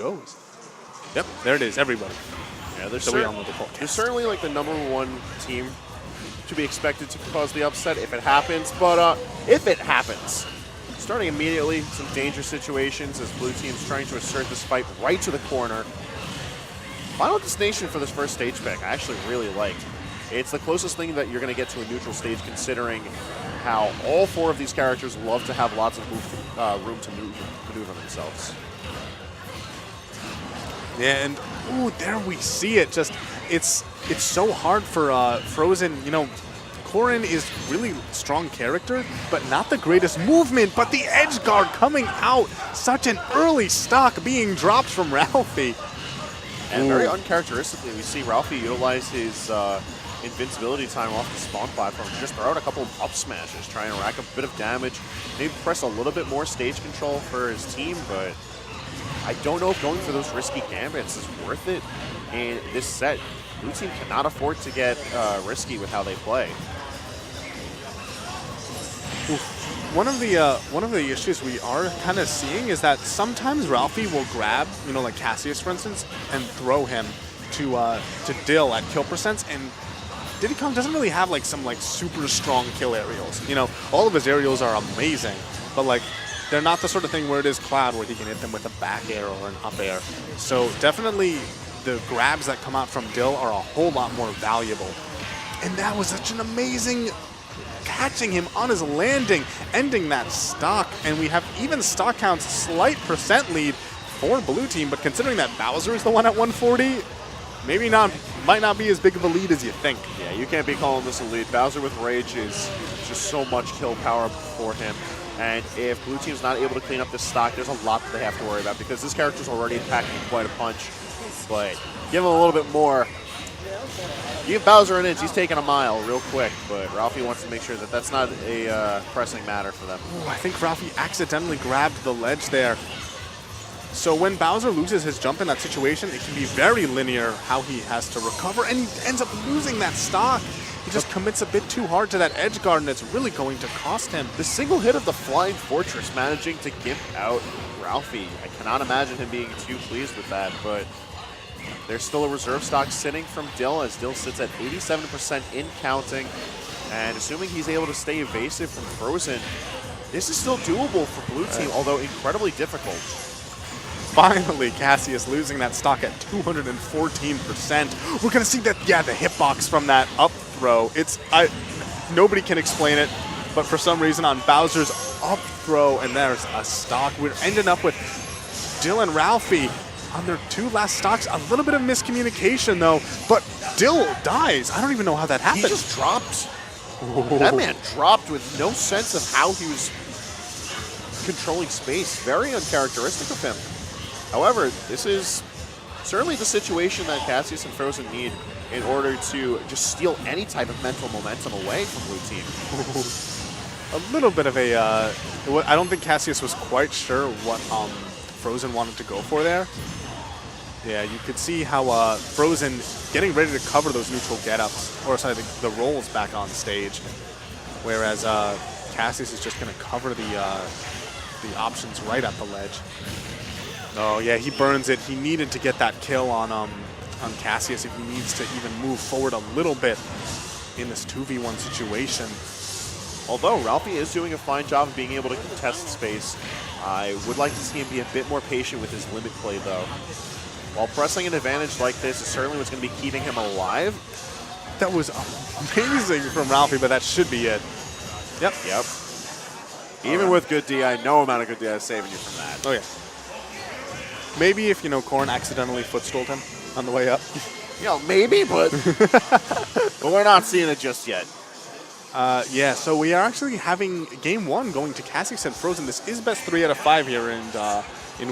goes. Yep, there it is, everybody. Yeah, there's certainly like the #1 team to be expected to cause the upset if it happens, but if it happens, starting immediately, some danger situations as blue team's trying to assert this fight right to the corner. Final destination for this first stage pick, I actually really liked. It's the closest thing that you're going to get to a neutral stage, considering how all 4 of these characters love to have lots of room to maneuver themselves. Yeah, and ooh, there we see it. Just it's so hard for Frozen. You know, Corrin is really strong character, but not the greatest movement. But the edge guard coming out, such an early stock being dropped from Ralphie. And very uncharacteristically, we see Ralphie utilize his invincibility time off the spawn platform to just throw out a couple of up smashes, try and rack up a bit of damage, maybe press a little bit more stage control for his team, but I don't know if going for those risky gambits is worth it in this set. Blue team cannot afford to get risky with how they play. One of the issues we are kind of seeing is that sometimes Ralphie will grab, you know, like Cassius, for instance, and throw him to Dill at kill percents, and Diddy Kong doesn't really have like some like super strong kill aerials. You know, all of his aerials are amazing, but like they're not the sort of thing where it is Cloud where he can hit them with a back air or an up air. So definitely the grabs that come out from Dill are a whole lot more valuable. And that was such an amazing catching him on his landing, ending that stock, and we have even stock counts, slight percent lead for blue team, but considering that Bowser is the one at 140, might not be as big of a lead as you think. Yeah, you can't be calling this a lead. Bowser with Rage is just so much kill power for him, and if blue team's not able to clean up this stock, there's a lot that they have to worry about because this character's already attacking quite a punch, but give him a little bit more. Give Bowser an inch, he's taking a mile real quick, but Ralphie wants to make sure that that's not a pressing matter for them. Ooh, I think Ralphie accidentally grabbed the ledge there. So when Bowser loses his jump in that situation, it can be very linear how he has to recover, and he ends up losing that stock. He just commits a bit too hard to that edge guard, and it's really going to cost him. The single hit of the Flying Fortress managing to gimp out Ralphie. I cannot imagine him being too pleased with that, but there's still a reserve stock sitting from Dill, as Dill sits at 87% in counting. And assuming he's able to stay evasive from Frozen, this is still doable for blue team, although incredibly difficult. Finally, Cassius losing that stock at 214%. We're going to see that, yeah, the hitbox from that up throw. Nobody can explain it, but for some reason on Bowser's up throw, and there's a stock. We're ending up with Dill and Ralphie on their 2 last stocks. A little bit of miscommunication, though, but Dill dies. I don't even know how that happened. He just dropped. That man dropped with no sense of how he was controlling space. Very uncharacteristic of him. However, this is certainly the situation that Cassius and Frozen need in order to just steal any type of mental momentum away from blue team. A little bit of a, I don't think Cassius was quite sure what Frozen wanted to go for there. Yeah, you could see how Frozen getting ready to cover those neutral get-ups, or sorry, the rolls back on stage, whereas Cassius is just going to cover the options right at the ledge. Oh yeah, he burns it. He needed to get that kill on Cassius if he needs to even move forward a little bit in this 2v1 situation. Although Ralphie is doing a fine job of being able to contest space, I would like to see him be a bit more patient with his limit play, though. While pressing an advantage like this is certainly what's going to be keeping him alive. That was amazing from Ralphie, but that should be it. Yep. Even with good DI, no amount of good DI is saving you from that. Oh, yeah. Maybe if, Corrin accidentally footstooled him on the way up. Maybe, but we're not seeing it just yet. Yeah, so we are actually having Game 1 going to Cassius and Frozen. This is best 3 out of 5 here in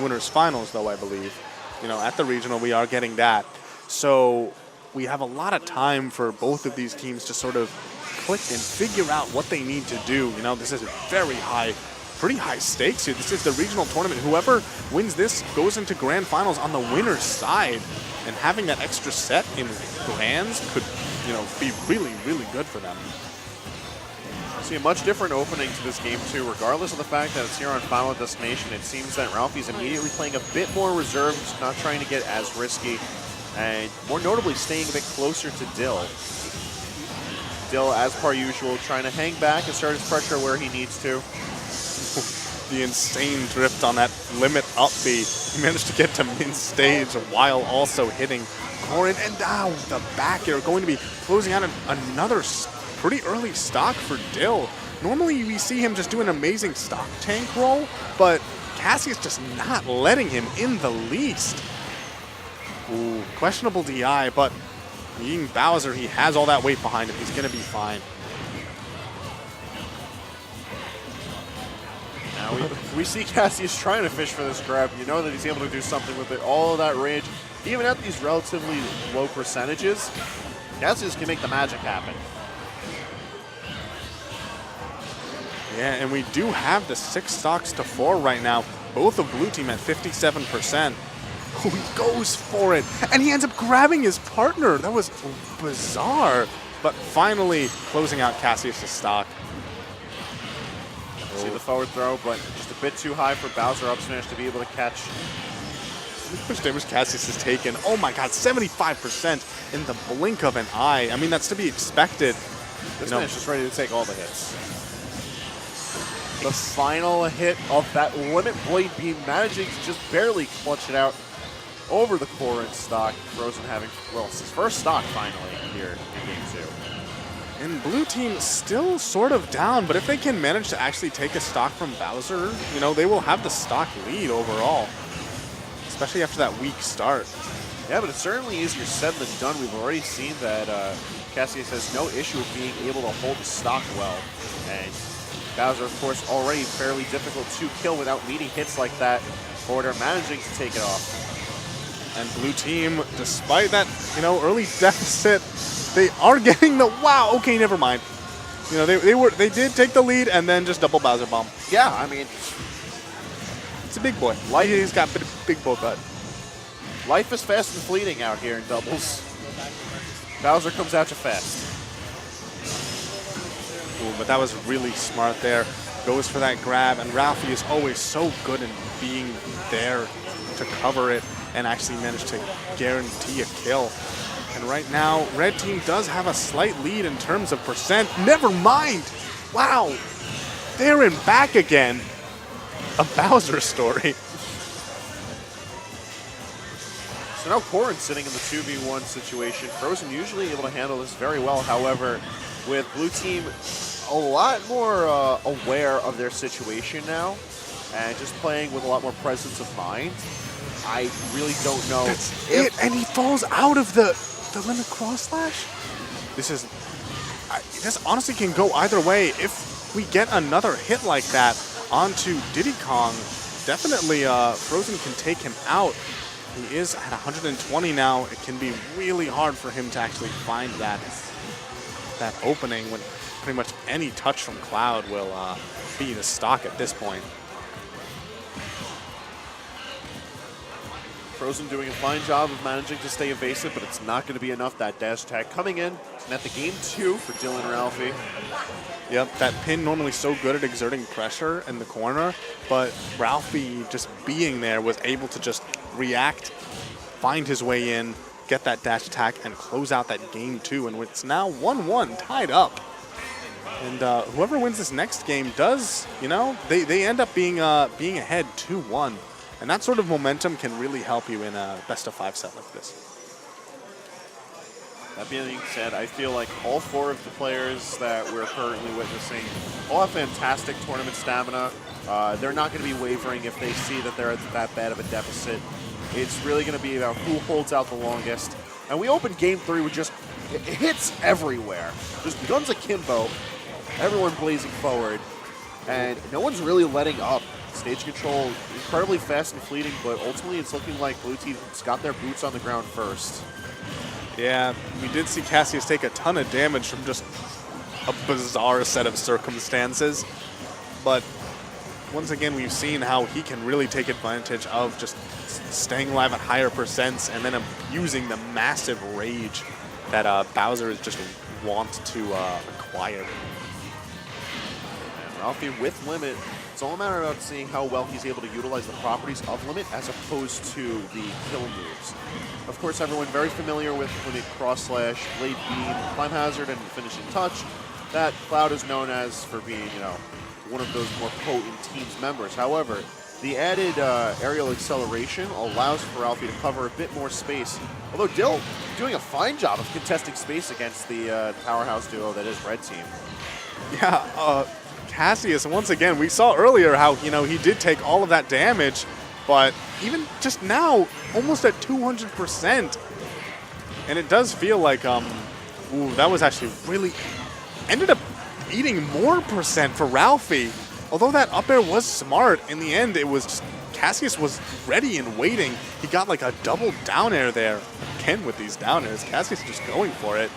Winners Finals, though, I believe. At the regional, we are getting that. So we have a lot of time for both of these teams to sort of click and figure out what they need to do. This is pretty high stakes here. This is the regional tournament. Whoever wins this goes into grand finals on the winner's side. And having that extra set in grands could, be really, really good for them. See a much different opening to this game too, regardless of the fact that it's here on Final Destination. It seems that Ralphie's immediately playing a bit more reserved, not trying to get as risky, and more notably staying a bit closer to Dill. Dill, as per usual, trying to hang back and start his pressure where he needs to. The insane drift on that limit up B. He managed to get to mid-stage while also hitting Corrin, and now the back air going to be closing out another pretty early stock for Dill. Normally we see him just do an amazing stock tank roll, but Cassius just not letting him in the least. Ooh, questionable DI, but being Bowser, he has all that weight behind him. He's going to be fine. Now we see Cassius trying to fish for this grab. You know that he's able to do something with it. All of that rage, even at these relatively low percentages, Cassius can make the magic happen. Yeah, and we do have the 6 stocks to 4 right now. Both of blue team at 57%. He goes for it, and he ends up grabbing his partner. That was bizarre, but finally closing out Cassius' stock. See the forward throw, but just a bit too high for Bowser up smash to be able to catch. How much damage Cassius has taken? Oh my god, 75% in the blink of an eye. I mean, that's to be expected. This man's just ready to take all the hits. The final hit of that limit blade beam, managing to just barely clutch it out over the Corrin stock. Frozen having, well, it's his first stock finally here in game 2. And blue team still sort of down, but if they can manage to actually take a stock from Bowser, you know, they will have the stock lead overall, especially after that weak start. Yeah, but it's certainly easier said than done. We've already seen that Cassius has no issue with being able to hold the stock well. And Bowser, of course, already fairly difficult to kill without leading hits like that. Border managing to take it off. And blue team, despite that, you know, early deficit, they are getting the wow. Okay, never mind. You know, they did take the lead and then just double Bowser bomb. Yeah, I mean, it's a big boy. He's got big boy butt. Life is fast and fleeting out here in doubles. Bowser comes out to fast. Ooh, but that was really smart there. Goes for that grab, and Ralphie is always so good in being there to cover it and actually manage to guarantee a kill. And right now, red team does have a slight lead in terms of percent. Never mind. Wow. There and back again. A Bowser story. So now Corrin sitting in the 2v1 situation. Frozen usually able to handle this very well. However, with blue team a lot more aware of their situation now and just playing with a lot more presence of mind, I really don't know. That's it, and he falls out of the limit cross slash. This honestly can go either way. If we get another hit like that onto Diddy Kong, definitely Frozen can take him out. He is at 120 now. It can be really hard for him to actually find that opening when pretty much any touch from Cloud will be the stock at this point. Frozen doing a fine job of managing to stay evasive, but it's not going to be enough. That dash attack coming in, and at the game 2 for Dill and Ralphie. Yep, that pin normally so good at exerting pressure in the corner, but Ralphie just being there was able to just react, find his way in, get that dash attack, and close out that game 2, and it's now 1-1, tied up. And whoever wins this next game does, you know, they end up being ahead 2-1. And that sort of momentum can really help you in a best-of-5 set like this. That being said, I feel like all 4 of the players that we're currently witnessing all have fantastic tournament stamina. They're not going to be wavering if they see that they're at that bad of a deficit. It's really going to be about who holds out the longest. And we opened game 3 with just hits everywhere. Just guns akimbo, everyone blazing forward, and no one's really letting up. Stage control incredibly fast and fleeting, but ultimately it's looking like blue team's got their boots on the ground first. Yeah, we did see Cassius take a ton of damage from just a bizarre set of circumstances, but once again we've seen how he can really take advantage of just staying alive at higher percents and then abusing the massive rage that Bowser is just want to acquire. Ralphie with Limit, it's all a matter of seeing how well he's able to utilize the properties of Limit as opposed to the kill moves. Of course, everyone very familiar with Limit Cross Slash, Blade Beam, Climb Hazard, and Finishing Touch. That Cloud is known as for being, one of those more potent team's members. However, the added aerial acceleration allows for Ralphie to cover a bit more space. Although Dill doing a fine job of contesting space against the powerhouse duo that is Red Team. Yeah, Cassius, once again, we saw earlier how, he did take all of that damage, but even just now, almost at 200%. And it does feel like, that was actually really, ended up eating more percent for Ralphie. Although that up air was smart, in the end, it was just, Cassius was ready and waiting. He got like a double down air there. Again, with these down airs, Cassius just going for it.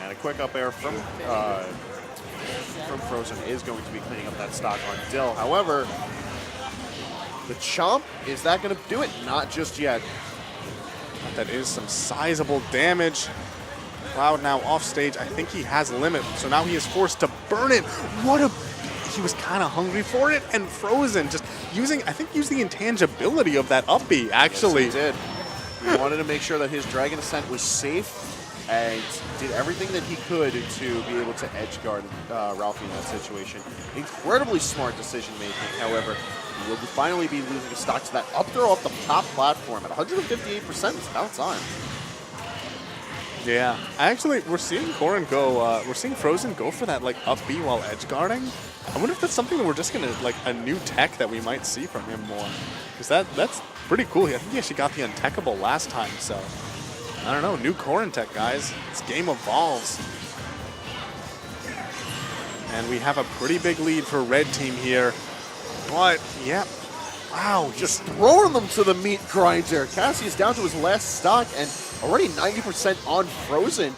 And a quick up air from Frozen is going to be cleaning up that stock on Dill. However, the chomp, is that going to do it? Not just yet. That is some sizable damage. Cloud now off stage. I think he has Limit, so now he is forced to burn it. He was kind of hungry for it, and Frozen just using the intangibility of that up B, actually. Yes, he did. He wanted to make sure that his Dragon Ascent was safe and did everything that he could to be able to edge guard Ralphie in that situation. Incredibly smart decision making, however. He will finally be losing a stock to that up throw off the top platform at 158%. It's about time. Yeah, we're seeing Corin go, we're seeing Frozen go for that up B while edge guarding. I wonder if that's something that we're just gonna, a new tech that we might see from him more. Because that's pretty cool. I think he actually got the untechable last time, so. I don't know, new Corin tech, guys. This game evolves. And we have a pretty big lead for Red Team here. But, yeah, wow. Just throwing them to the meat grinder. Cassius down to his last stock and already 90% on Frozen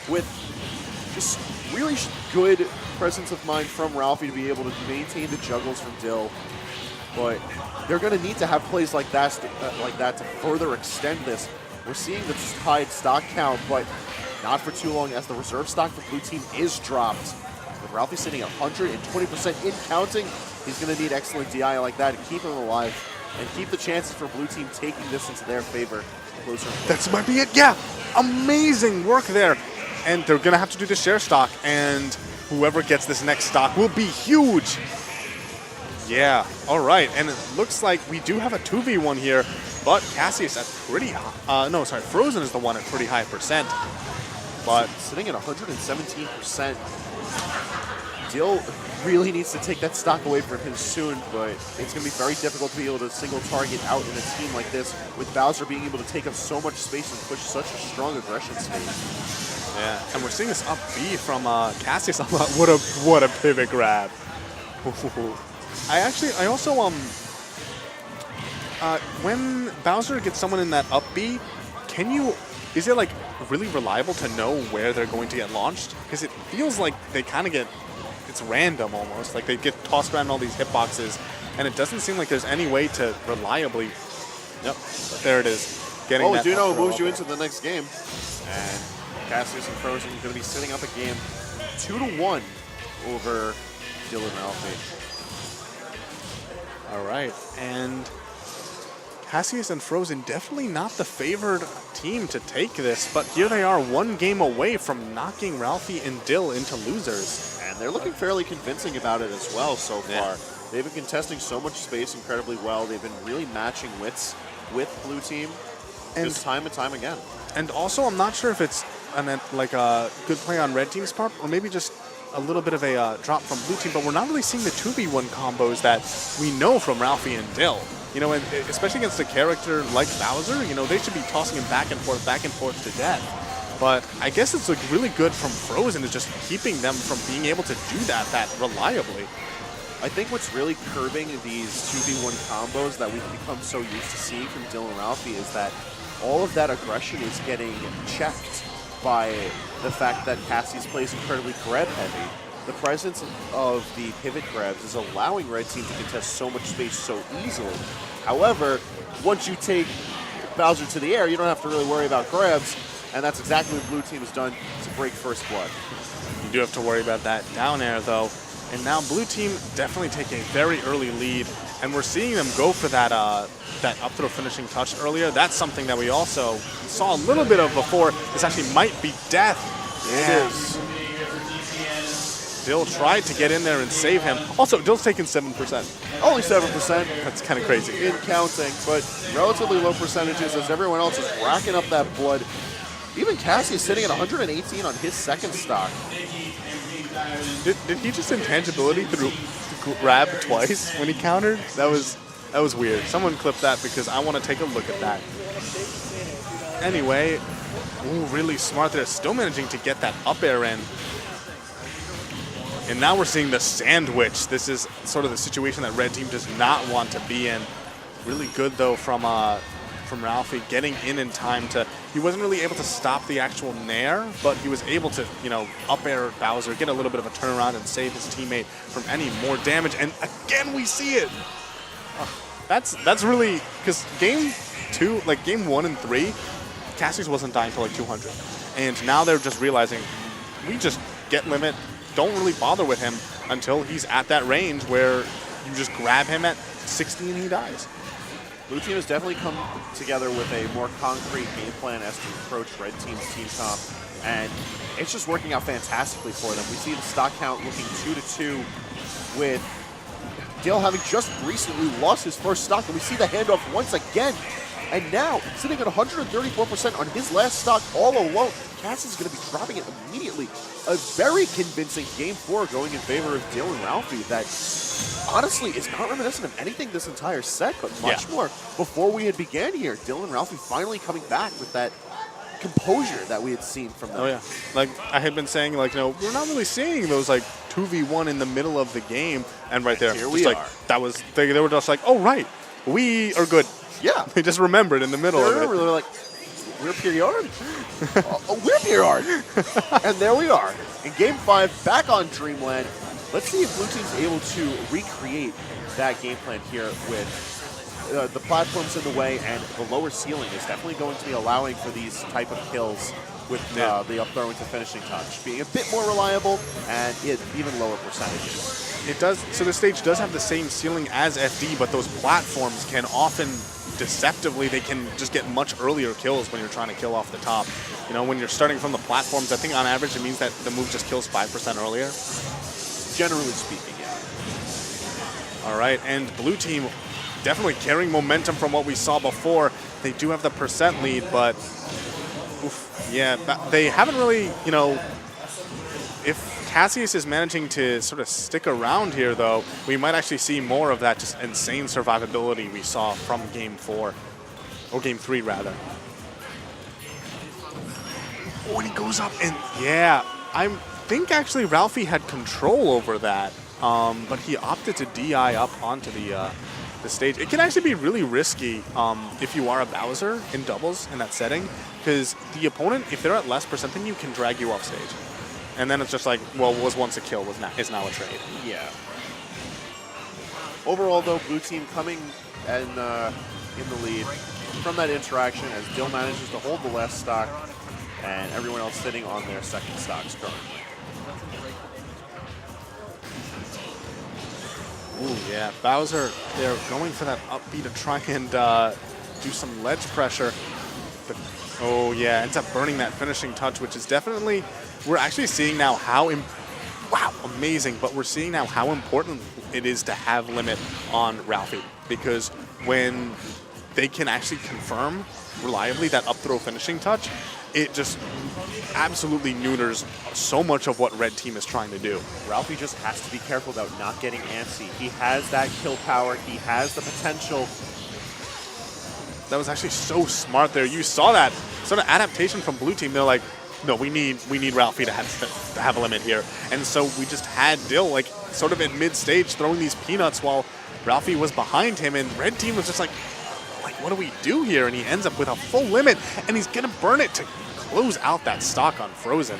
with just really good presence of mind from Ralphie to be able to maintain the juggles from Dill. But they're going to need to have plays like that to further extend this. We're seeing the high stock count, but not for too long as the reserve stock for Blue Team is dropped. With Ralphie sitting at 120% in counting, he's going to need excellent DI like that to keep him alive and keep the chances for Blue Team taking this into their favor closer and closer. That might be it. Yeah, amazing work there. And they're going to have to do the share stock, and whoever gets this next stock will be huge. Yeah, all right. And it looks like we do have a 2v1 here, but Cassius at pretty high. Frozen is the one at pretty high percent. But sitting at 117%. Dill really needs to take that stock away from him soon, but it's going to be very difficult to be able to single target out in a team like this with Bowser being able to take up so much space and push such a strong aggression space. Yeah, and we're seeing this up B from Cassius. What a pivot grab. I also when Bowser gets someone in that up B, is it really reliable to know where they're going to get launched? Because it feels like they kind of it's random almost. Like they get tossed around all these hitboxes, and it doesn't seem like there's any way to reliably. Yep, there it is. Well, we do know it moves you into the next game, and Cassius and Frozen are going to be setting up a game 2-1 over Dill and Ralphie. All right, and Cassius and Frozen definitely not the favored team to take this, but here they are one game away from knocking Ralphie and Dill into losers. And they're looking fairly convincing about it as well so far. Yeah. They've been contesting so much space incredibly well. They've been really matching wits with Blue Team just time and time again. And also, I'm not sure if it's a good play on Red Team's part, or maybe just a little bit of a drop from Blue Team, but we're not really seeing the 2v1 combos that we know from Ralphie and Dill. And especially against a character like Bowser, they should be tossing him back and forth to death. But I guess it's really good from Frozen is just keeping them from being able to do that reliably. I think what's really curbing these 2v1 combos that we've become so used to seeing from Dill and Ralphie is that all of that aggression is getting checked by the fact that Cassius plays incredibly grab heavy. The presence of the pivot grabs is allowing Red Team to contest so much space so easily. However, once you take Bowser to the air, you don't have to really worry about grabs, and that's exactly what Blue Team has done to break first blood. You do have to worry about that down air, though. And now blue team definitely take a very early lead, and we're seeing them go for that that up throw finishing touch earlier. That's something that we also saw a little bit of before. This actually might be death. It is. Dill tried to get in there and save him. Also, Dill's taken 7%. Only 7%. That's kind of crazy. In counting, but relatively low percentages as everyone else is racking up that blood. Even Cassius sitting at 118 on his second stock. Did he just intangibility through grab twice when he countered? That was weird. Someone clip that because I want to take a look at that. Anyway, ooh, really smart there. Still managing to get that up air in. And now we're seeing the sandwich. This is sort of the situation that red team does not want to be in. Really good though from Ralphie getting in time to. He wasn't really able to stop the actual nair, but he was able to, you know, up air Bowser, get a little bit of a turnaround, and save his teammate from any more damage. And again, we see it. That's really because game 1 and 3, Cassius wasn't dying till like 200, and now they're just realizing we just get limit. Don't really bother with him until he's at that range where you just grab him at 60 and he dies. Blue team has definitely come together with a more concrete game plan as to approach red team's team comp, and it's just working out fantastically for them. We see the stock count looking 2-2 with Dill having just recently lost his first stock, and we see the handoff once again. And now, sitting at 134% on his last stock all alone, Cassius is going to be dropping it immediately. A very convincing Game 4 going in favor of Dill and Ralphie that honestly is not reminiscent of anything this entire set, but much more before we had began here. Dill and Ralphie finally coming back with that composure that we had seen from them. Oh yeah, like I had been saying, like, no, we're not really seeing those like 2v1 in the middle of the game, and right there, here we like, are. That was they were just like, oh right, we are good. Yeah, they just remembered in the middle of it. They're like, we're period. We're period. And there we are in Game 5, back on Dreamland. Let's see if Blue Team's able to recreate that game plan here with the platforms in the way, and the lower ceiling is definitely going to be allowing for these type of kills with the up throw into finishing touch being a bit more reliable and even lower percentages. It does. So the stage does have the same ceiling as FD, but those platforms can often deceptively, they can just get much earlier kills when you're trying to kill off the top. You know, when you're starting from the platforms, I think on average it means that the move just kills 5% earlier. Generally speaking, yeah. All right, and blue team definitely carrying momentum from what we saw before. They do have the percent lead, but yeah, they haven't really, you know, if Cassius is managing to sort of stick around here, though, we might actually see more of that just insane survivability we saw from Game 4, or Game 3, rather. Oh, and he goes up, and yeah, I think actually Ralphie had control over that, but he opted to DI up onto the stage. It can actually be really risky if you are a Bowser in doubles in that setting, because the opponent, if they're at less percent than you, can drag you off stage. And then it's just like, well, was once a kill, is now a trade. Yeah. Overall, though, blue team coming in the lead from that interaction as Dill manages to hold the last stock and everyone else sitting on their second stocks currently. Ooh, yeah. Bowser, they're going for that upbeat to try and do some ledge pressure. But, oh, yeah, ends up burning that finishing touch, which is definitely... We're actually seeing now how, wow, amazing, but we're seeing now how important it is to have limit on Ralphie, because when they can actually confirm reliably that up throw finishing touch, it just absolutely neuters so much of what red team is trying to do. Ralphie just has to be careful about not getting antsy. He has that kill power, he has the potential. That was actually so smart there. You saw that sort of adaptation from blue team. They're like, no, we need Ralphie to have a limit here. And so we just had Dill like sort of at mid-stage throwing these peanuts while Ralphie was behind him, and red team was just like, what do we do here? And he ends up with a full limit, and he's gonna burn it to close out that stock on Frozen.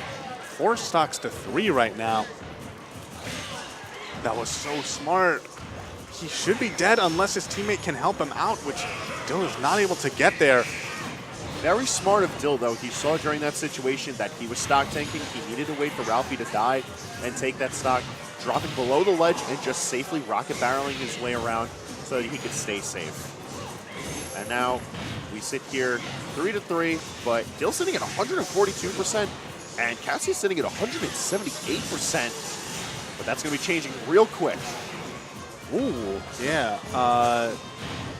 4 stocks to 3 right now. That was so smart. He should be dead unless his teammate can help him out, which Dill is not able to get there. Very smart of Dill, though. He saw during that situation that he was stock tanking. He needed to wait for Ralphie to die and take that stock. dropping below the ledge and just safely rocket barreling his way around so that he could stay safe. And now we sit here 3-3, but Dill sitting at 142% and Cassius sitting at 178%. But that's going to be changing real quick. Ooh, yeah.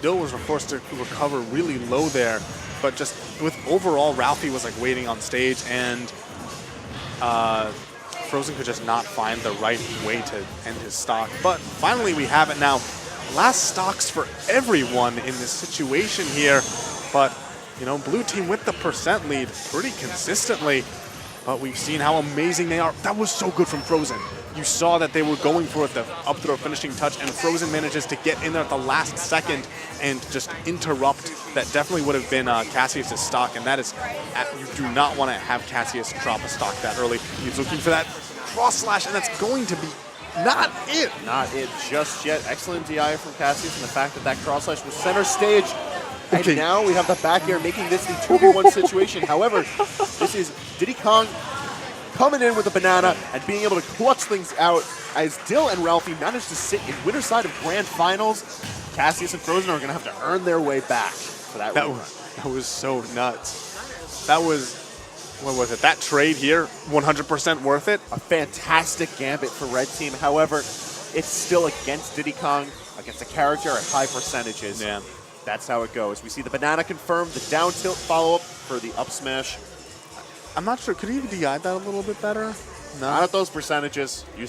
Dill was forced to recover really low there, but just with overall, Ralphie was like waiting on stage, and Frozen could just not find the right way to end his stock. But finally we have it now. Last stocks for everyone in this situation here, but you know, blue team with the percent lead pretty consistently, but we've seen how amazing they are. That was so good from Frozen. You saw that they were going for the up throw finishing touch, and Frozen manages to get in there at the last second and just interrupt. That definitely would have been Cassius' stock, and that is, you do not want to have Cassius drop a stock that early. He's looking for that cross slash, and that's going to be not it. Not it just yet. Excellent DI from Cassius, and the fact that that cross slash was center stage. And now we have the back air making this the 2v1 situation. However, this is Diddy Kong coming in with a banana and being able to clutch things out as Dill and Ralphie managed to sit in winner's side of grand finals. Cassius and Frozen are going to have to earn their way back for that rerun. That was so nuts. That was, what was it? That trade here, 100% worth it. A fantastic gambit for red team. However, it's still against Diddy Kong, against a character at high percentages. Yeah. That's how it goes. We see the banana confirmed, the down tilt follow-up for the up smash. I'm not sure. Could he have DI'd that a little bit better? No. Not at those percentages. You